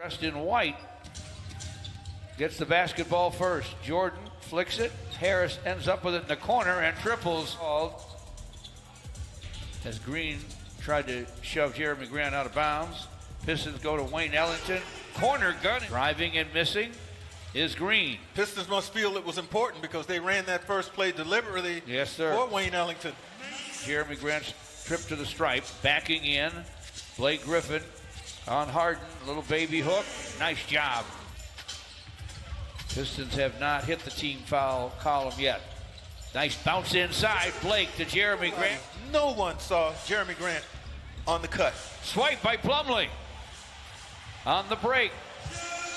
Dressed in white gets the basketball first. Jordan flicks it. Harris ends up with it in the corner and triples. As Green tried to shove Jeremy Grant out of bounds. Pistons go to Wayne Ellington. Corner gun. Driving and missing is Green. Pistons must feel it was important because they ran that first play deliberately. Yes, sir. For Wayne Ellington. Jeremy Grant's trip to the stripe. Backing in. Blake Griffin on Harden. Little baby hook. Nice job. Pistons have not hit the team foul column yet. Nice bounce inside. Blake to Jeremy Grant. No one saw Jeremy Grant on the cut. Swipe by Plumlee. On the break.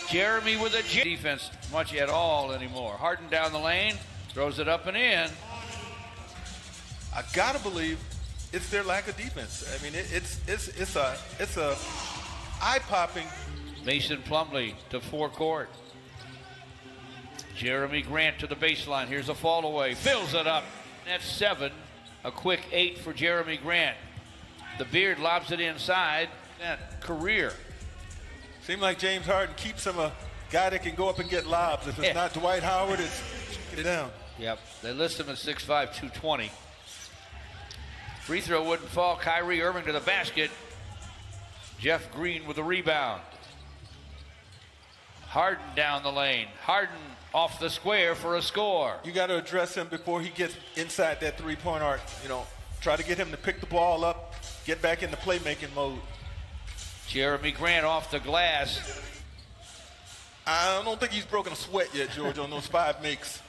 Jeremy with a defense much at all anymore. Harden down the lane. Throws it up and in. I gotta believe it's their lack of defense. I mean, it's a eye-popping. Mason Plumlee to forecourt. Jeremy Grant to the baseline. Here's a fall away. Fills it up. That's 7. A quick 8 for Jeremy Grant. The Beard lobs it inside. That career. Seems like James Harden keeps him a guy that can go up and get lobs. If it's not Dwight Howard, it's get it down. Yep. They list him at 6'5", 220. Free throw wouldn't fall. Kyrie Irving to the basket. Jeff Green with the rebound. Harden down the lane. Harden off the square for a score. You got to address him before he gets inside that three-point arc. You know, try to get him to pick the ball up, get back into playmaking mode. Jeremy Grant off the glass. I don't think he's broken a sweat yet, George, on those 5 makes.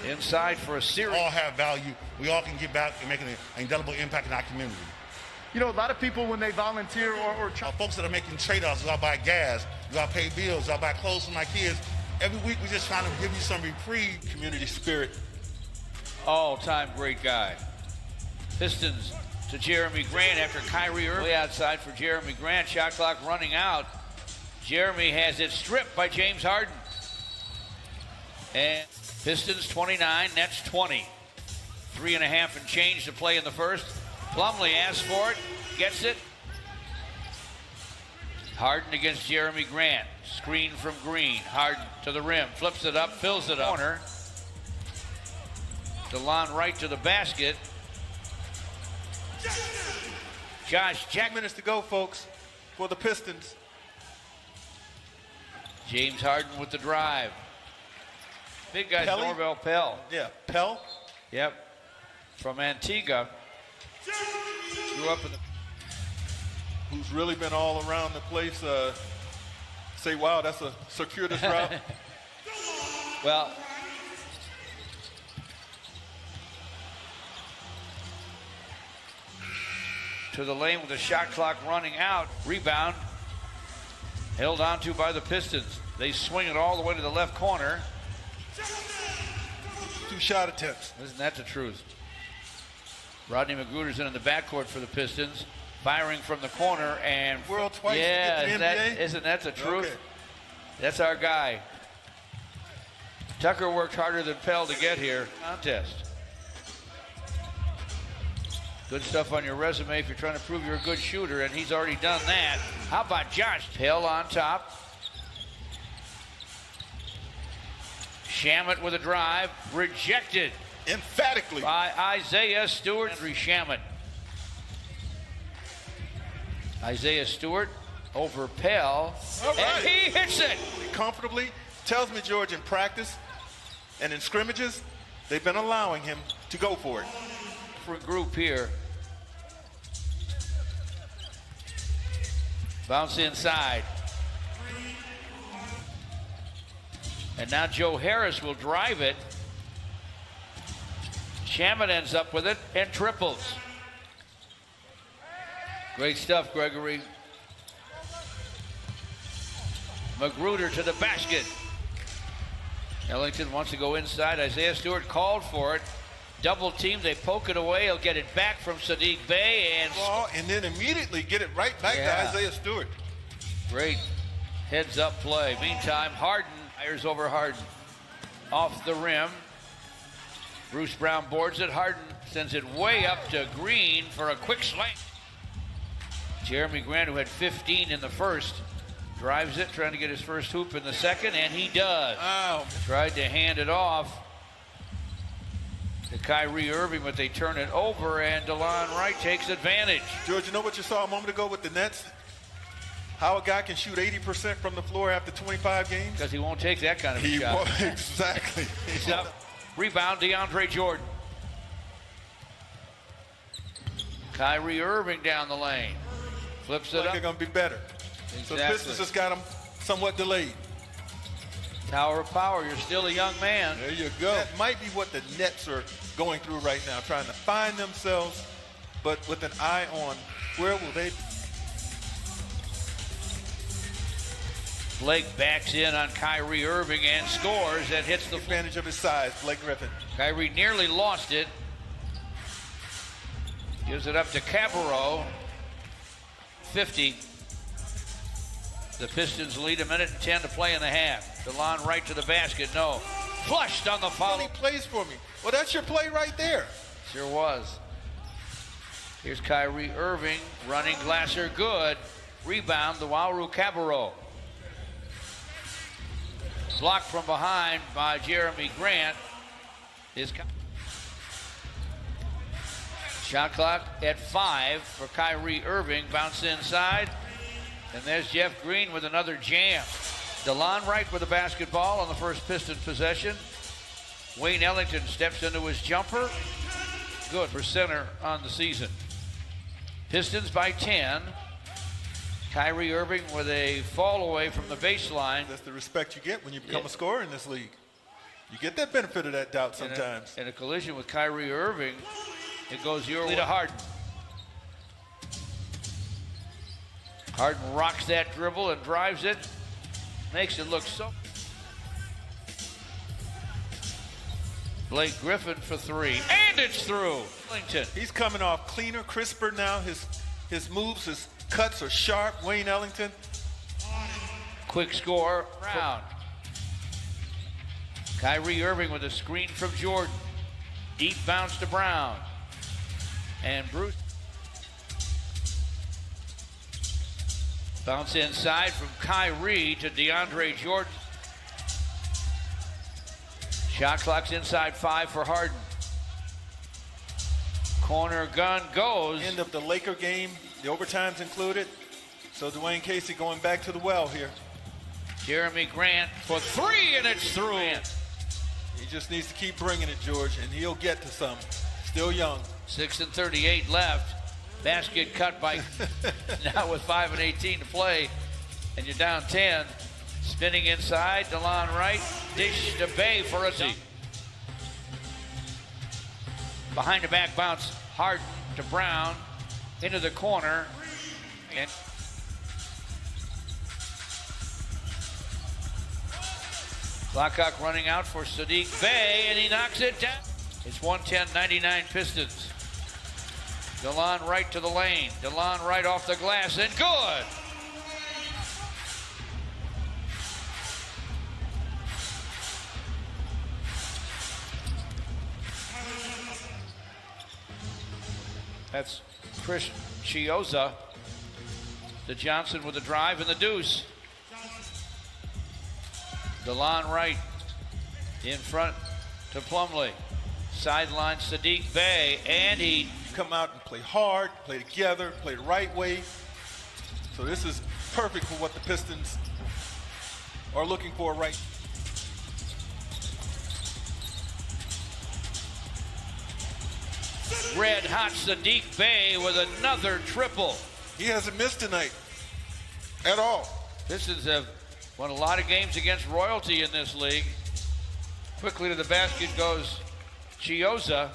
Inside for a series. We all have value. We all can get back and make an indelible impact in our community. You know, a lot of people, when they volunteer or Folks that are making trade-offs, go out buy gas, go out pay bills, go out buy clothes for my kids. Every week we're just trying to give you some reprieve. Community spirit. All-time great guy. Pistons to Jeremy Grant after Kyrie Irving. Way outside for Jeremy Grant. Shot clock running out. Jeremy has it stripped by James Harden. And Pistons 29, Nets 20. 3.5 and change to play in the first. Plumlee asks for it, gets it. Harden against Jeremy Grant. Screen from Green. Harden to the rim, flips it up, fills it up. Corner. DeLon Wright to the basket. Josh Jack. 2 minutes to go, folks, for the Pistons. James Harden with the drive. Big guy, Pelly? Norvell Pell. Yeah, Pell. Yep. From Antigua. Grew up in the... Who's really been all around the place. Say, wow, that's a circuitous route. Well, to the lane with the shot clock running out. Rebound. Held onto by the Pistons. They swing it all the way to the left corner. 2 shot attempts. Isn't that the truth? Rodney Magruder's in the backcourt for the Pistons. Firing from the corner and... World twice yeah, to get the NBA? Isn't that the truth? Okay. That's our guy. Tucker worked harder than Pell to get here. Contest. Good stuff on your resume if you're trying to prove you're a good shooter, and he's already done that. How about Josh? Pell on top. Shamet with a drive. Rejected. Emphatically. By Isaiah Stewart. Henry Shamet. Isaiah Stewart over Pell. All right. And he hits it. Comfortably. Tells me, George, in practice and in scrimmages, they've been allowing him to go for it. Different group here. Bounce inside. And now Joe Harris will drive it. Shamet ends up with it and triples. Great stuff, Gregory. Magruder to the basket. Ellington wants to go inside. Isaiah Stewart called for it. Double team, they poke it away. He'll get it back from Sadiq Bey and then immediately get it right back to Isaiah Stewart. Great heads up play. Meantime, Harden fires over Harden. Off the rim. Bruce Brown boards it. Harden sends it way up to Green for a quick slam. Jeremy Grant, who had 15 in the first, drives it, trying to get his first hoop in the second, and he does. Wow. Tried to hand it off to Kyrie Irving, but they turn it over, and DeLon Wright takes advantage. George, you know what you saw a moment ago with the Nets? How a guy can shoot 80% from the floor after 25 games? Because he won't take that kind of a shot. Exactly. He's up. Rebound, DeAndre Jordan. Kyrie Irving down the lane. Flips it up. They're going to be better. Exactly. So the Pistons just got them somewhat delayed. Tower of power, you're still a young man. There you go. That might be what the Nets are going through right now, trying to find themselves, but with an eye on where will they be. Blake backs in on Kyrie Irving and scores. That hits the advantage of his size, Blake Griffin. Kyrie nearly lost it. Gives it up to Cabarrot. 50. The Pistons lead, 1:10 to play in the half. DeLon Wright to the basket. No. Flushed on the foul. He plays for me. Well, that's your play right there. Sure was. Here's Kyrie Irving running Glasser good. Rebound, the Wauru Cabarrot. Blocked from behind by Jeremy Grant. Shot clock at 5 for Kyrie Irving. Bounce inside. And there's Jeff Green with another jam. DeLon Wright with the basketball on the first Pistons possession. Wayne Ellington steps into his jumper. Good for center on the season. Pistons by 10. Kyrie Irving with a fall away from the baseline. That's the respect you get when you become a scorer in this league. You get that benefit of that doubt sometimes. In a collision with Kyrie Irving, it goes your way to Harden. Harden rocks that dribble and drives it. Makes it look so. Blake Griffin for 3, and it's through. Ellington. He's coming off cleaner, crisper now. His moves, his cuts are sharp. Wayne Ellington. Quick score. Round. Kyrie Irving with a screen from Jordan. Deep bounce to Brown. And Bruce. Bounce inside from Kyrie to DeAndre Jordan. Shot clock's inside 5 for Harden. Corner gun goes. End of the Laker game. The overtime's included. So Dwayne Casey going back to the well here. Jeremy Grant for 3, and it's through. He just needs to keep bringing it, George, and he'll get to some. Still young. 6:38 left. Basket cut by now with 5:18 to play, and you're down 10. Spinning inside, DeLon Wright, dish to Bay for a dunk. Behind the back bounce, Harden to Brown, into the corner, and clock running out for Sadiq Bey, and he knocks it down. It's 110-99 Pistons. DeLon Wright to the lane. DeLon Wright off the glass, and good. That's Chris Chiozza. To Johnson with the drive and the deuce. DeLon Wright in front to Plumlee. Sideline Sadiq Bey, and he come out and play hard, play together, play the right way. So this is perfect for what the Pistons are looking for right. Red hot Sadiq Bey with another triple. He hasn't missed tonight at all. Pistons have won a lot of games against royalty in this league. Quickly to the basket goes Chiozza.